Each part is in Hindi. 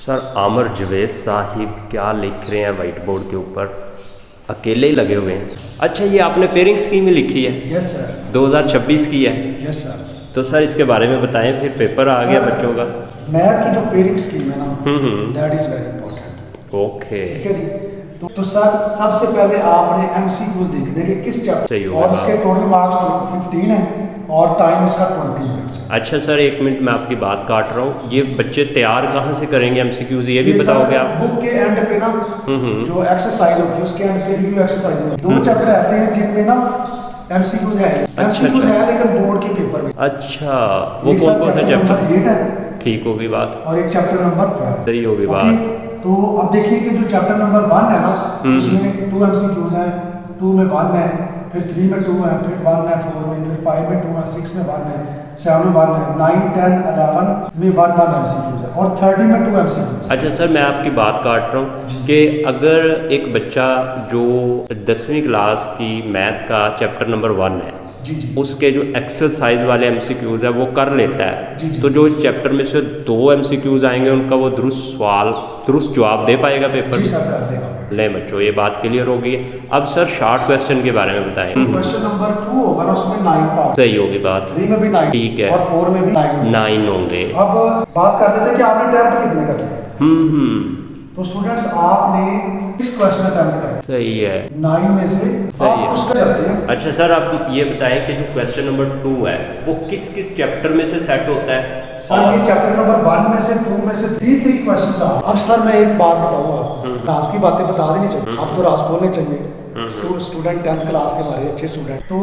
सर आमिर जवेद साहिब क्या लिख रहे हैं वाइट बोर्ड के ऊपर, अकेले ही लगे हुए हैं। अच्छा, ये आपने पेयरिंग स्कीम में लिखी है? Yes sir. 2026 की है? Yes sir. तो सर इसके बारे में बताएं, फिर पेपर आ गया बच्चों का। मैथ की जो पेयरिंग स्कीम है ना, that is very important. Okay, ठीक है जी। तो सर सबसे पहले आपने एमसीक्यूज देखने के किस चैप्टर, और इसके टोटल मार्क्स 15 है और टाइम इसका 20 मिनट्स है। अच्छा सर, एक मिनट मैं आपकी बात काट रहा हूँ, ये बच्चे तैयार कहाँ से करेंगे एमसीक्यूज, ये भी बताओगे आप? बुक के एंड पे ना जो एक्सरसाइज होती है उसके एंड पे रिव्यू एक्सरसाइज होती है। 2 चैप्टर ऐसे हैं जिनमें ना एमसीक्यूज है, एमसीक्यूज है लेकिन बोर्ड के पेपर में। अच्छा, वो कौन कौन से चैप्टर? 8 है, ठीक होगी बात, और एक चैप्टर नंबर 12 सही होगी बात। तो अब देखिए कि जो चैप्टर नंबर 1 है ना, उसमें 2 एमसीक्यूज हैं, 2 में 1 है, फिर 3 में 2 है, फिर 1 है, 4 में, फिर 5 में 2 है, 6 में 1 है, 7 में 1 है, 9, 10, 11 में 1 एमसीक्यूज है और 30 में 2 एमसीक्यूज। अच्छा सर, मैं आपकी बात काट रहा हूँ कि अगर एक बच्चा जो 10वीं क्लास की मैथ का चैप्टर नंबर 1 है, जी जी, उसके जो एक्सरसाइज वाले एमसीक्यूज है वो कर लेता है, जी जी, तो जो इस चैप्टर में से 2 एमसीक्यूज आएंगे उनका वो दुरुस्त जवाब दे पाएगा पेपर? जी सर, कर देगा। ले बच्चों, ये बात क्लियर हो गई है। अब सर शॉर्ट क्वेश्चन के बारे में बताएं। क्वेश्चन नंबर 2 होगा ना, उसमें 9 पार्ट, सही होगी बात, 3 में भी 9, ठीक है, और 4 में भी 9 होंगे। अब बात कर लेते हैं कि आपने अटेम्प्ट कितने कर लिए। तो स्टूडेंट्स आपने 6 क्वेश्चन अटेम्प्ट करे, सही है, 9 में से सही आप है। उसका चलते हैं। अच्छा सर, आप ये बताएं कि जो क्वेश्चन नंबर 2 है वो किस किस चैप्टर में से सेट होता है? सर ये चैप्टर नंबर 1 में से 2 में से 3 क्वेश्चंस आ। अब सर मैं एक बात बताऊंगा आपको, राज की बातें बता देनी चाहिए, अब तो राज बोलने चाहिए। तो स्टूडेंट 10th क्लास के हमारे अच्छे स्टूडेंट, तो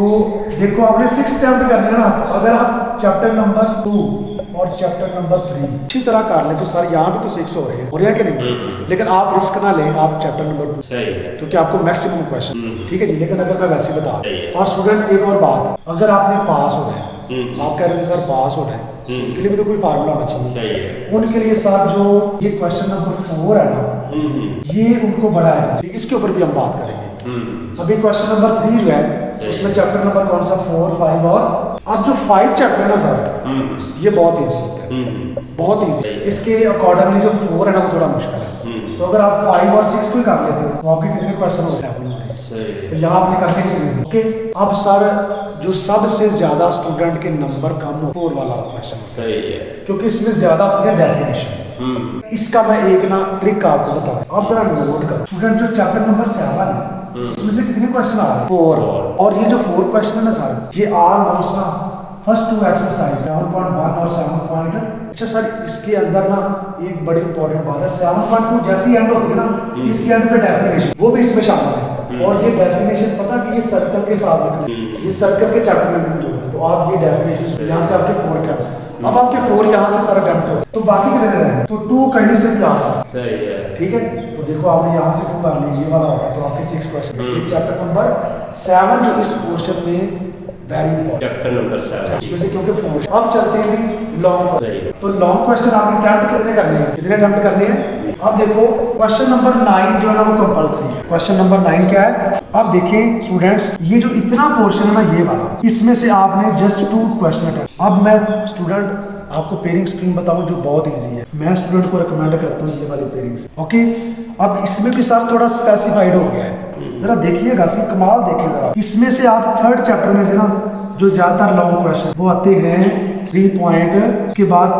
देखो आपने 6 अटेम्प्ट करने हैं ना, तो अगर आप चैप्टर नंबर 2 और चैप्टर नंबर 3 अच्छी तरह कर लें तो सर यहाँ भी तो 6 हो रहे हैं कि नहीं? लेकिन आप रिस्क ना लें, आप चैप्टर नंबर 2, सही है, क्योंकि आपको मैक्सिमम क्वेश्चन, ठीक है जी। लेकिन अगर मैं वैसे बता, और स्टूडेंट एक और बात, अगर आपने पास होना है, आप कह रहे थे सर पास होना है, उनके लिए भी तो कोई फार्मूला होना चाहिए। सही है। उनके लिए सर जो ये क्वेश्चन नंबर 4 है ना, ये उनको बढ़ाया जाए, इसके ऊपर भी हम बात करेंगे। अभी क्वेश्चन नंबर 3 जो है उसमें चैप्टर नंबर कौन सा 4, 5 और अब जो 5 चैप्टर है ना सर, ये बहुत ईजी होता है, बहुत ईजी। इसके अकॉर्डिंगली जो 4 है ना वो थोड़ा मुश्किल है। तो अगर आप 5 और 6 को ही कर लेते हो तो आपके कितने क्वेश्चन होते हैं? तो यहाँ आपने करने के लिए ओके। अब सर जो सबसे ज्यादा स्टूडेंट के नंबर कम हो 4 वाला क्वेश्चन, सही है, क्योंकि इसमें ज्यादा होती है डेफिनेशन। इसका मैं एक ना ट्रिक आपको बताऊं, आप जरा नोट करो। स्टूडेंट जो चैप्टर नंबर 7 है इसमें से कितने क्वेश्चन आ रहे हैं? 4। और ये जो 4 क्वेश्चन है ना सर, ये ऑलमोस्ट ना फर्स्ट 2 एक्सरसाइज 7.1 और 7. अच्छा सर, इसके अंदर ना एक बड़ी इंपॉर्टेंट बात है, 7.2 जैसी एंड होती है ना, इसके एंड पे डेफिनेशन वो भी इसमें शामिल है। और ये डेफिनेशन पता कि ये सर्कल के साथ लिखना, ये सर्कल के चैप्टर में भी जोड़ना है। तो आप ये डेफिनेशन यहाँ से आपके 4 अटेम्प्ट, अब आपके 4 यहाँ से सारा अटेम्प्ट हो, तो बाकी कितने रहेंगे? तो 2 कहीं से भी आ रहा है, सही है, ठीक है। तो देखो आपने यहाँ से 2 कर लिए, ये वाला होगा, तो आपके 6 क्वेश्चन। चैप्टर नंबर 7 जो इस पोर्शन में वेरी इंपॉर्टेंट, चैप्टर नंबर 7 इसमें से, क्योंकि 4। अब चलते हैं लॉन्ग, तो लॉन्ग क्वेश्चन आपने अटेम्प्ट कितने करने हैं? कितने अटेम्प्ट करने हैं? अब देखो क्वेश्चन नंबर 9 जो है ना वो कंपल्सरी है। क्वेश्चन नंबर 9 क्या है? अब देखिए स्टूडेंट्स, ये जो इतना पोर्शन है ना ये वाला, इसमें से आपने जस्ट 2 क्वेश्चन अटेम्प्ट। अब मैं स्टूडेंट आपको पेयरिंग स्कीम बताऊं जो बहुत इजी है, मैं स्टूडेंट को रिकमेंड करता हूँ ये वाली पेयरिंग, ओके। अब इसमें भी सर थोड़ा स्पेसिफाइड हो गया है, जरा देखिएगा, सी कमाल देखिए जरा। इसमें से आप 3rd चैप्टर में से ना जो ज्यादातर लॉन्ग क्वेश्चन वो आते हैं 3 पॉइंट के बाद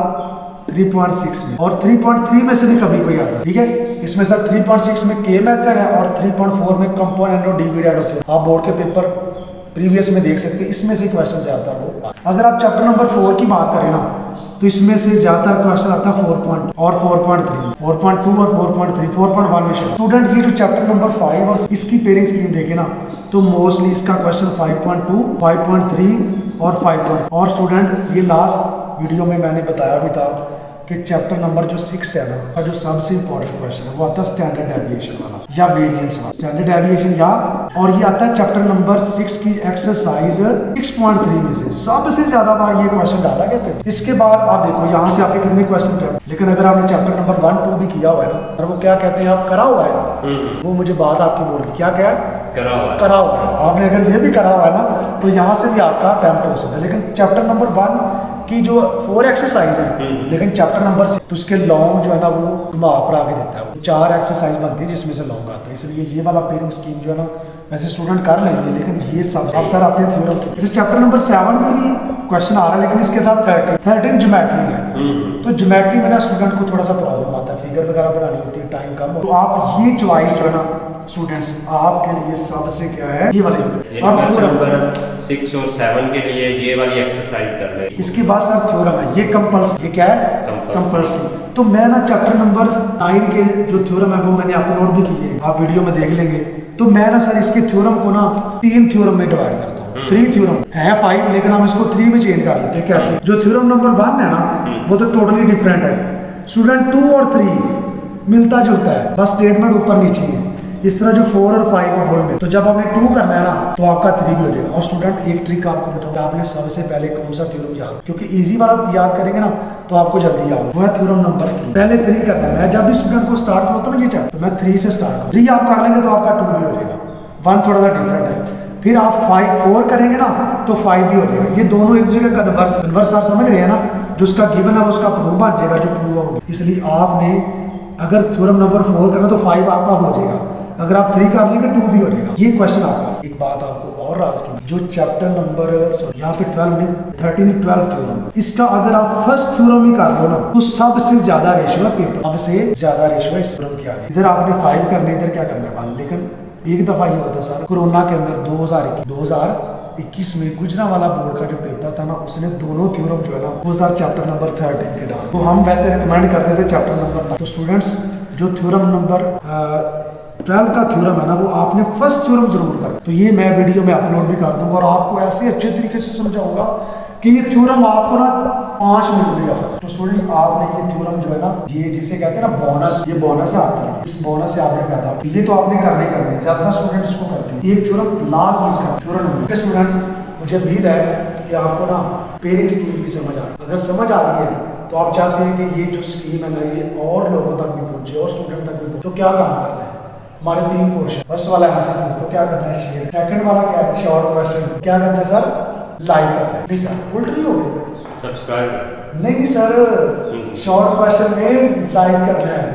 3.6 में, और 3.3 में से भी कभी कोई आता है, ठीक है। इसमें सर 3.6 में के मेथड है और 3.4 में कंपोनेंट और डिविडेंड होते हैं। आप बोर्ड के पेपर प्रीवियस में देख सकते हैं, इसमें से क्वेश्चन से आता है वो। अगर आप चैप्टर नंबर 4 की बात करें ना, तो इसमें से ज्यादातर क्वेश्चन आता है 4 और 4.3, 4.2 और 4.3, 4.1 में। स्टूडेंट ये जो चैप्टर नंबर 5 और इसकी पेयरिंग स्कीम देखे ना, तो मोस्टली इसका क्वेश्चन 5.2, 5.3 और 5. और स्टूडेंट ये लास्ट वीडियो में मैंने बताया भी था कि चैप्टर नंबर जो 6 है ना, जो सबसे इंपॉर्टेंट क्वेश्चन है वो आता है स्टैंडर्ड डेविएशन वाला या वेरिएंस वाला, स्टैंडर्ड डेविएशन या, और ये आता है चैप्टर नंबर 6 की एक्सरसाइज 6.3 में से सबसे ज्यादा बार ये क्वेश्चन डाला गया था। इसके बाद आप देखो यहाँ से आपके कितने क्वेश्चन थे, लेकिन अगर आपने चैप्टर नंबर 1, 2 भी किया हुआ है ना, और वो क्या कहते हैं आप करा हुआ है, वो मुझे बात आपकी बोल रही, क्या करा हुआ है। आपने अगर ये भी करा हुआ है ना, तो यहाँ से भी आपका अटेम्प्ट हो सकता है। लेकिन चैप्टर नंबर 1 बाकी जो 4 एक्सरसाइज है लेकिन चैप्टर नंबर 6 तो उसके लॉन्ग जो है ना वो घुमा पर आके देता है। 4 एक्सरसाइज बनती है जिसमें से लॉन्ग आता है, इसलिए ये वाला पेयरिंग स्कीम जो है ना वैसे स्टूडेंट कर लेंगे, लेकिन ये सब अब सर आते हैं थ्योरम की। जैसे चैप्टर नंबर 7 में भी क्वेश्चन आ रहा है, लेकिन इसके साथ 13 ज्योमेट्री है। तो ज्योमेट्री में ना स्टूडेंट को थोड़ा सा प्रॉब्लम आता है, फिगर वगैरह बनानी होती है, टाइम कम। तो आप ये चॉइस जो है ना स्टूडेंट्स आपके लिए सबसे क्या है, ये वाली अब नंबर 6 और 7 के लिए ये वाली एक्सरसाइज कर ले। इसके बाद सर थ्योरम है, ये कंपल्सरी, ये क्या है कंपल्सरी। तो मैं ना चैप्टर नंबर 9 के जो थ्योरम है वो मैंने अपलोड भी किए, आप वीडियो में देख लेंगे। तो मैं ना सर इसके थ्योरम को ना 3 थ्योरम में डिवाइड करता हूँ। 3 थ्योरम है 5, लेकिन हम इसको 3 में चेंज कर लेते हैं। कैसे? जो थ्योरम नंबर 1 है ना वो तो टोटली डिफरेंट है स्टूडेंट, 2 और 3 मिलता जुलता है, बस स्टेटमेंट ऊपर नीचे है। इस तरह जो 4 और 5 और 4 में, तो जब आपने 2 करना है ना तो आपका 3 भी हो जाएगा। और स्टूडेंट एक ट्रिक आपको बताऊंगा, आपने सबसे पहले कौन सा थ्योरम याद, क्योंकि इजी वाला याद करेंगे ना तो आपको जल्दी याद, वो है थ्योरम नंबर 3। पहले 3 करना है। मैं जब भी स्टूडेंट को स्टार्ट करता हूँ ना ये चैप्टर, तो मैं 3 से स्टार्ट 3 आप कर लेंगे तो आपका 2 भी हो जाएगा, 1 थोड़ा सा डिफरेंट है। फिर आप 4 करेंगे ना तो 5 भी हो जाएगा। ये दोनों एक दूसरे का कन्वर्स आप समझ रहे हैं ना, जो उसका गिवन है उसका प्रूफ बन जाएगा, जो प्रूफ होगा। इसलिए आपने अगर थ्योरम नंबर 4 करना तो 5 आपका हो जाएगा, अगर आप 3 कर लेंगे 2 भी हो जाएगा। ये क्वेश्चन आपका। एक बात आपको और राज की, जो चैप्टर नंबर यहाँ पे 12 थ्योरम, इसका अगर आप फर्स्ट थ्योरम ही कर लो ना तो सबसे ज्यादा रेशियो है पेपर, सबसे ज्यादा रेशियो है इस थ्योरम की आने। इधर आपने 5 करने, इधर क्या करने वाले। लेकिन एक दफा ये होता सर, कोरोना के अंदर 2021 में गुजरांवाला बोर्ड का जो पेपर था ना, उसने दोनों थ्योरम जो है ना वो सर चैप्टर नंबर 13 के डाल। तो हम वैसे रिकमेंड करते थे चैप्टर नंबर 9। तो स्टूडेंट्स जो थ्योरम नंबर 12 का थ्योरम है ना वो आपने फर्स्ट थ्योरम जरूर कर। तो ये मैं वीडियो में अपलोड भी कर दूंगा और आपको ऐसे अच्छे तरीके से समझाऊंगा कि ये थ्योरम आपको ना 5 मिनट में आता है। तो स्टूडेंट्स आपने ये थ्योरम जो है ना, ये जिसे कहते हैं ना बोनस, ये बोनस है आपके लिए, इस बोनस से आपने फायदा उठाया। ये तो आपने करने ज्यादा स्टूडेंट इसको करते हैं। एक थ्योरम लास्ट में इसका थ्योरम नंबर। स्टूडेंट्स मुझे उम्मीद है कि आपको ना पेयरिंग स्कीम भी समझ आ रही है। अगर समझ आ रही है तो आप चाहते हैं कि ये जो स्कीम है ना ये और लोगों तक भी पहुंचे और स्टूडेंट तक भी पहुंचे, तो क्या काम करना है? हमारे 3 पोर्शन, फर्स्ट वाला आंसर तो क्या करना है शेयर, सेकंड वाला क्या है शॉर्ट क्वेश्चन, क्या करना है सर लाइक करना है। नहीं सर उल्ट नहीं हो गए, सब्सक्राइब नहीं सर शॉर्ट क्वेश्चन में लाइक करना है।